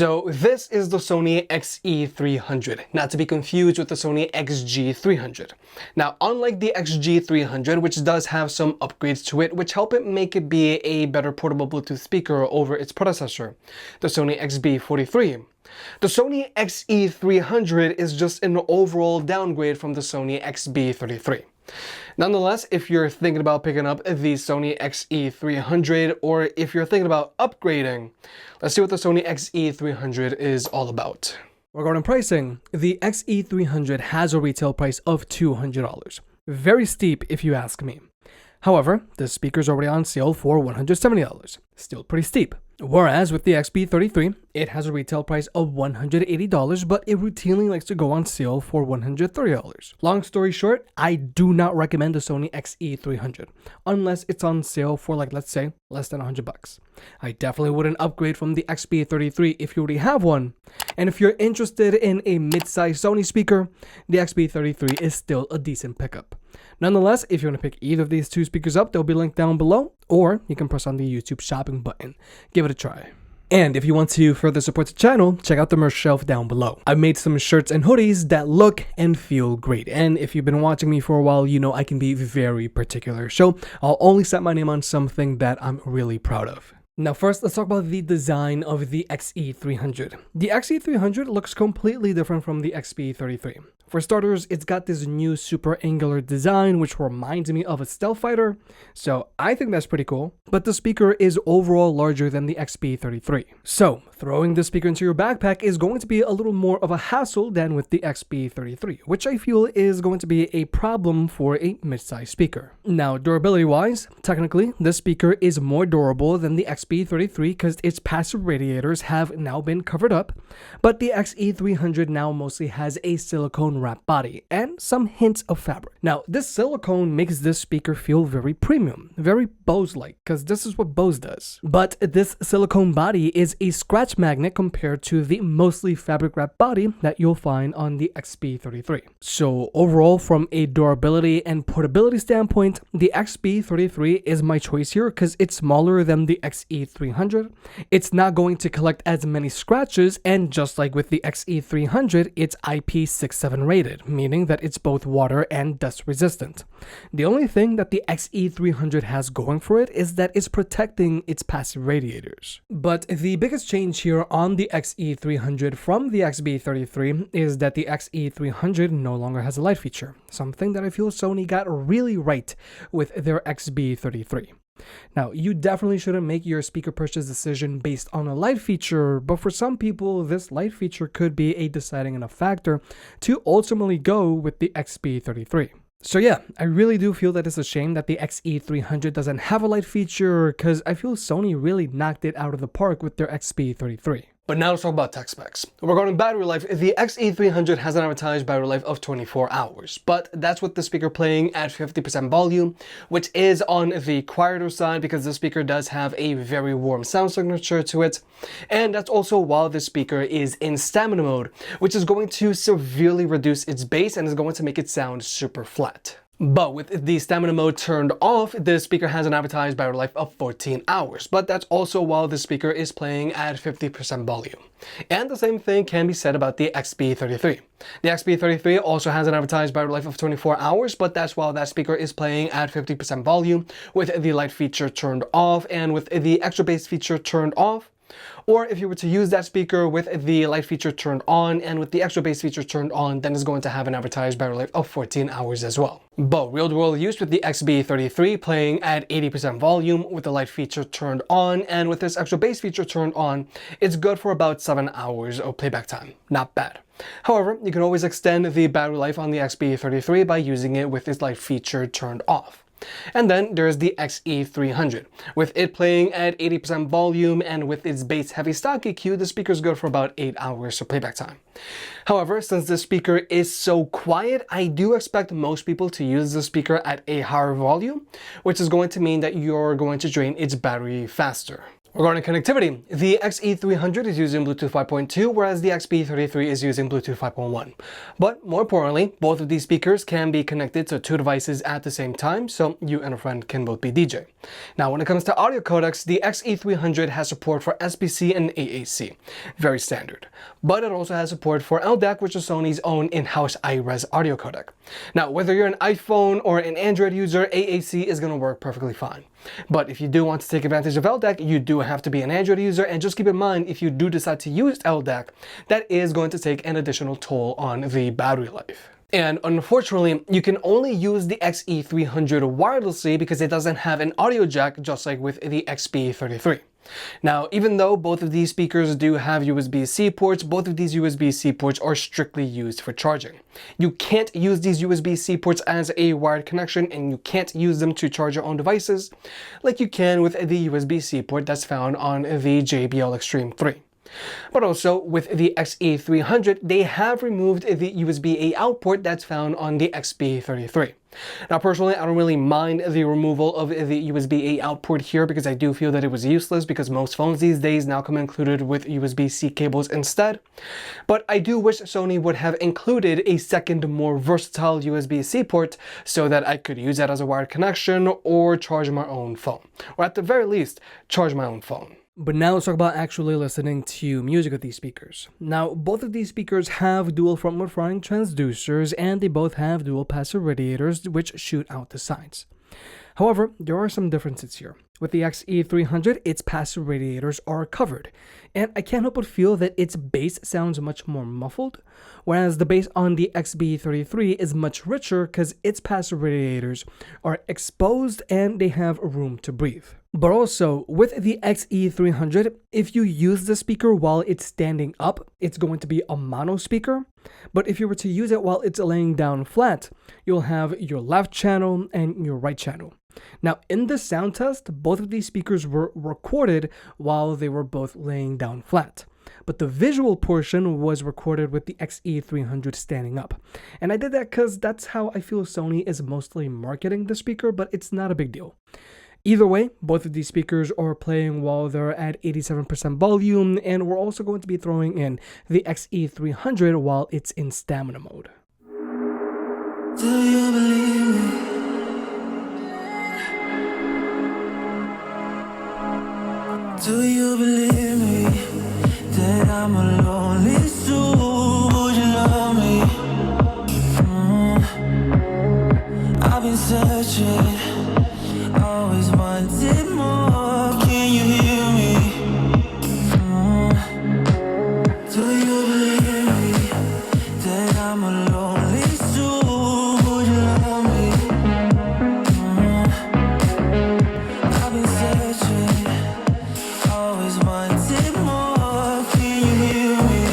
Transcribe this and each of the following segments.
So this is the Sony XE300, not to be confused with the Sony XG300. Now, unlike the XG300, which does have some upgrades to it, which help it make it be a better portable Bluetooth speaker over its predecessor, the Sony XB43. The Sony XE300 is just an overall downgrade from the Sony XB33. Nonetheless, if you're thinking about picking up the Sony XE300 or if you're thinking about upgrading, let's see what the Sony XE300 is all about. Regarding pricing, the XE300 has a retail price of $200. Very steep if you ask me. However, this speaker is already on sale for $170. Still pretty steep. Whereas with the XB33, it has a retail price of $180, but it routinely likes to go on sale for $130. Long story short, I do not recommend the Sony XE300 unless it's on sale for, like, let's say less than $100. I definitely wouldn't upgrade from the XB33 if you already have one. And if you're interested in a mid-sized Sony speaker, the XB33 is still a decent pickup. Nonetheless, if you want to pick either of these two speakers up, they'll be linked down below, or you can press on the YouTube shopping button. Give it a try. And if you want to further support the channel, check out the merch shelf down below. I've made some shirts and hoodies that look and feel great. And if you've been watching me for a while, you know I can be very particular. So I'll only set my name on something that I'm really proud of. Now first, let's talk about the design of the XE300. The XE300 looks completely different from the XB33. For starters, it's got this new super angular design which reminds me of a stealth fighter, so I think that's pretty cool. But the speaker is overall larger than the XB33. So throwing this speaker into your backpack is going to be a little more of a hassle than with the XB33, which I feel is going to be a problem for a mid-size speaker. Now durability wise, technically this speaker is more durable than the XB33 because its passive radiators have now been covered up, but the XE300 now mostly has a silicone wrap body and some hints of fabric. Now this silicone makes this speaker feel very premium, very Bose-like, because this is what Bose does. But this silicone body is a scratch magnet compared to the mostly fabric wrap body that you'll find on the XB33. So overall, from a durability and portability standpoint, the XB33 is my choice here because it's smaller than the XE300. It's not going to collect as many scratches, and just like with the XE300, it's IP67 rated, meaning that it's both water and dust resistant. The only thing that the XE300 has going for it is that it's protecting its passive radiators. But the biggest change here on the XE300 from the XB33 is that the XE300 no longer has a light feature, something that I feel Sony got really right with their XB33. Now, you definitely shouldn't make your speaker purchase decision based on a light feature, but for some people, this light feature could be a deciding enough factor to ultimately go with the XB33. So yeah, I really do feel that it's a shame that the XE300 doesn't have a light feature because I feel Sony really knocked it out of the park with their XB33. But now let's talk about tech specs. Regarding battery life, the XE300 has an advertised battery life of 24 hours, but that's with the speaker playing at 50% volume, which is on the quieter side because the speaker does have a very warm sound signature to it. And that's also while the speaker is in stamina mode, which is going to severely reduce its bass and is going to make it sound super flat. But with the stamina mode turned off, the speaker has an advertised battery life of 14 hours, but that's also while the speaker is playing at 50% volume. And the same thing can be said about the XB33. The XB33 also has an advertised battery life of 24 hours, but that's while that speaker is playing at 50% volume with the light feature turned off and with the extra bass feature turned off. Or if you were to use that speaker with the light feature turned on and with the extra bass feature turned on, then it's going to have an advertised battery life of 14 hours as well. But real world use with the XB33 playing at 80% volume with the light feature turned on and with this extra bass feature turned on, it's good for about 7 hours of playback time. Not bad. However, you can always extend the battery life on the XB33 by using it with its light feature turned off. And then there's the XE300. With it playing at 80% volume and with its bass heavy stock EQ, the speaker is good for about 8 hours of playback time. However, since this speaker is so quiet, I do expect most people to use the speaker at a higher volume, which is going to mean that you're going to drain its battery faster. Regarding connectivity, the XE300 is using Bluetooth 5.2, whereas the XB33 is using Bluetooth 5.1. But more importantly, both of these speakers can be connected to two devices at the same time, so you and a friend can both be DJ. Now, when it comes to audio codecs, the XE300 has support for SBC and AAC, very standard. But it also has support for LDAC, which is Sony's own in-house iRes audio codec. Now, whether you're an iPhone or an Android user, AAC is going to work perfectly fine. But if you do want to take advantage of LDAC, you do have to be an Android user, and just keep in mind, if you do decide to use LDAC, that is going to take an additional toll on the battery life. And unfortunately, you can only use the XE300 wirelessly because it doesn't have an audio jack, just like with the XB33. Now, even though both of these speakers do have USB-C ports, both of these USB-C ports are strictly used for charging. You can't use these USB-C ports as a wired connection, and you can't use them to charge your own devices like you can with the USB-C port that's found on the JBL Extreme 3. But also, with the XE300, they have removed the USB-A out port that's found on the XB33. Now, personally, I don't really mind the removal of the USB-A out port here because I do feel that it was useless because most phones these days now come included with USB-C cables instead. But I do wish Sony would have included a second, more versatile USB-C port so that I could use that as a wired connection or charge my own phone. Or at the very least, charge my own phone. But now let's talk about actually listening to music with these speakers. Now, both of these speakers have dual front-mode fronting transducers, and they both have dual passive radiators which shoot out the sides. However, there are some differences here. With the XE300, its passive radiators are covered, and I can't help but feel that its bass sounds much more muffled, whereas the bass on the XB33 is much richer because its passive radiators are exposed and they have room to breathe. But also, with the XE300, if you use the speaker while it's standing up, it's going to be a mono speaker. But if you were to use it while it's laying down flat, you'll have your left channel and your right channel. Now, in the sound test, both of these speakers were recorded while they were both laying down flat. But the visual portion was recorded with the XE300 standing up. And I did that because that's how I feel Sony is mostly marketing the speaker, but it's not a big deal. Either way, both of these speakers are playing while they're at 87% volume, and we're also going to be throwing in the XE300 while it's in stamina mode. Do you believe me? Do you believe me that I'm a lonely soul? Would you love me? I've been searching, always wanted more. Can you hear me? Do you believe me that I'm a lonely soul? Would you love me? I've been searching, always wanted more. Can you hear me?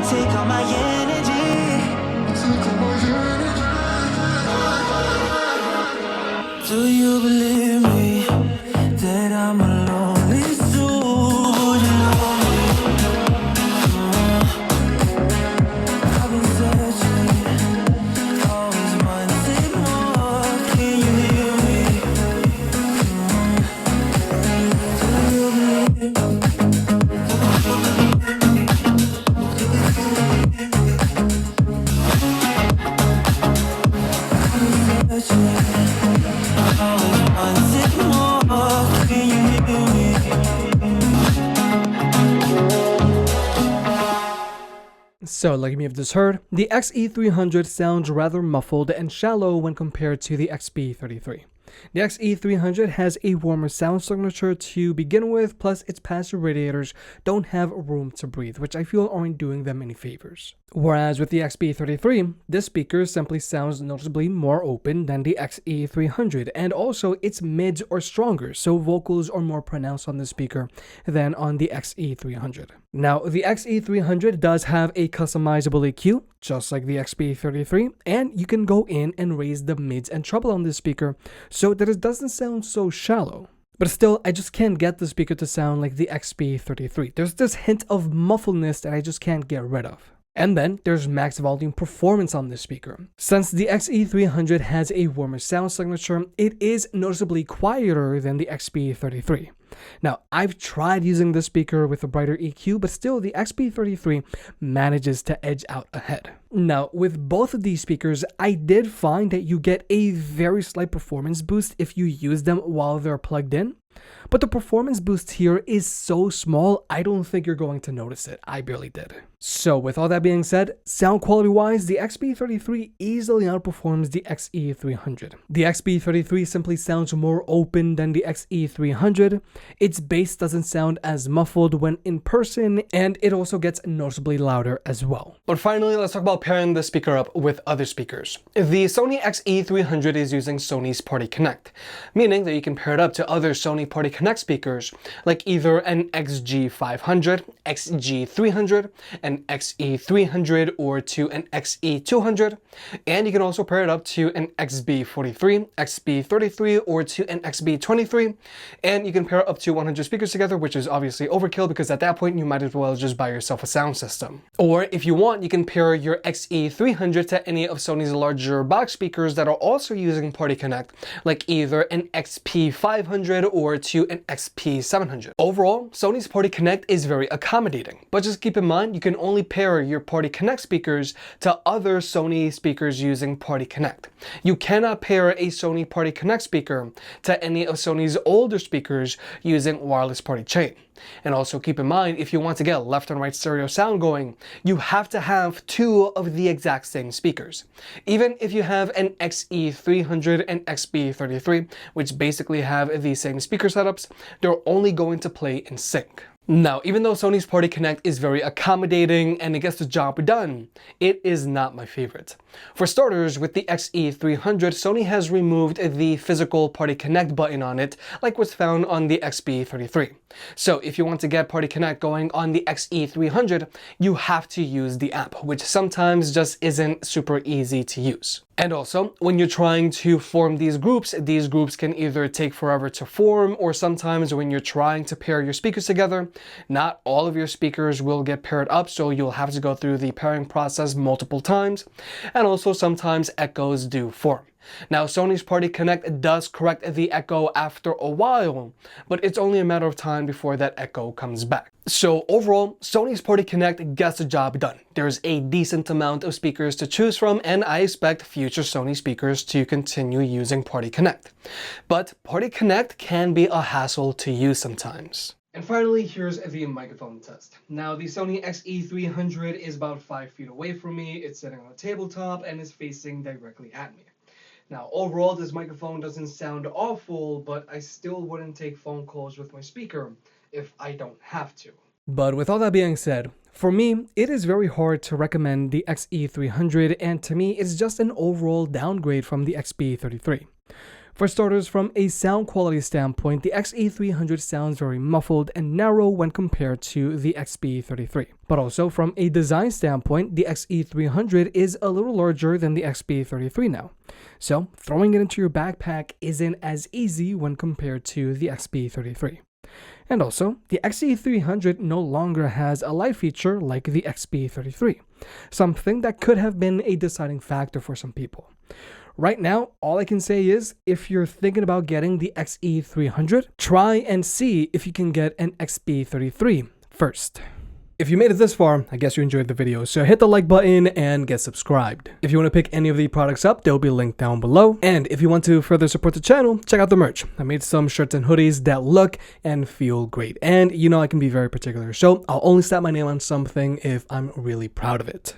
take all my energy. Do you believe me that I'm a lonely soul? Would you love me? I've been searching, always wanted more. Can you hear me? Do you believe me? So, like you may have just heard, the XE300 sounds rather muffled and shallow when compared to the XB33. The XE300 has a warmer sound signature to begin with, plus its passive radiators don't have room to breathe, which I feel aren't doing them any favors. Whereas with the XB33, this speaker simply sounds noticeably more open than the XE300, and also its mids are stronger, so vocals are more pronounced on this speaker than on the XE300. Now, the XE300 does have a customizable EQ, just like the XB33, and you can go in and raise the mids and treble on this speaker so that it doesn't sound so shallow. But still, I just can't get the speaker to sound like the XB33. There's this hint of muffledness that I just can't get rid of. And then there's max volume performance on this speaker. Since the XE300 has a warmer sound signature, it is noticeably quieter than the XB33. Now, I've tried using this speaker with a brighter EQ, but still the XB33 manages to edge out ahead. Now, with both of these speakers, I did find that you get a very slight performance boost if you use them while they're plugged in. But the performance boost here is so small, I don't think you're going to notice it. I barely did. So with all that being said, sound quality wise, the XB33 easily outperforms the XE300. The XB33 simply sounds more open than the XE300. Its bass doesn't sound as muffled when in person, and it also gets noticeably louder as well. But finally, let's talk about pairing the speaker up with other speakers. The Sony XE300 is using Sony's Party Connect, meaning that you can pair it up to other Sony Party Connect speakers, like either an XG500, XG300, an XE300, or to an XE200, and you can also pair it up to an XB43, XB33, or to an XB23, and you can pair up to 100 speakers together, which is obviously overkill because at that point you might as well just buy yourself a sound system. Or if you want, you can pair your XE300 to any of Sony's larger box speakers that are also using Party Connect, like either an XP500 or to an XP700. Overall, Sony's Party Connect is very accommodating, but just keep in mind you can only pair your Party Connect speakers to other Sony speakers using Party Connect. You cannot pair a Sony Party Connect speaker to any of Sony's older speakers using wireless party chain. And also keep in mind, if you want to get left and right stereo sound going, you have to have two of the exact same speakers. Even if you have an XE300 and XB33, which basically have the same speaker setups, they're only going to play in sync. Now, even though Sony's Party Connect is very accommodating and it gets the job done, it is not my favorite. For starters, with the XE300, Sony has removed the physical Party Connect button on it, like what's found on the XB33. So if you want to get Party Connect going on the XE300, you have to use the app, which sometimes just isn't super easy to use. And also, when you're trying to form these groups can either take forever to form, or sometimes when you're trying to pair your speakers together, not all of your speakers will get paired up, so you'll have to go through the pairing process multiple times. And also sometimes echoes do form. Now, Sony's Party Connect does correct the echo after a while, but it's only a matter of time before that echo comes back. So overall, Sony's Party Connect gets the job done. There's a decent amount of speakers to choose from, and I expect future Sony speakers to continue using Party Connect. But Party Connect can be a hassle to use sometimes. And finally, here's the microphone test. Now, the Sony XE300 is about 5 feet away from me, it's sitting on a tabletop, and is facing directly at me. Now, overall, this microphone doesn't sound awful, but I still wouldn't take phone calls with my speaker if I don't have to. But with all that being said, for me, it is very hard to recommend the XE300, and to me, it's just an overall downgrade from the XB33. For starters, from a sound quality standpoint, the XE300 sounds very muffled and narrow when compared to the XB33. But also from a design standpoint, the XE300 is a little larger than the XB33 now. So throwing it into your backpack isn't as easy when compared to the XB33. And also, the XE300 no longer has a light feature like the XB33, something that could have been a deciding factor for some people. Right now, all I can say is, if you're thinking about getting the XE300, try and see if you can get an XB33 first. If you made it this far, I guess you enjoyed the video, so hit the like button and get subscribed. If you want to pick any of the products up, they'll be linked down below. And if you want to further support the channel, check out the merch. I made some shirts and hoodies that look and feel great. And you know I can be very particular, so I'll only slap my name on something if I'm really proud of it.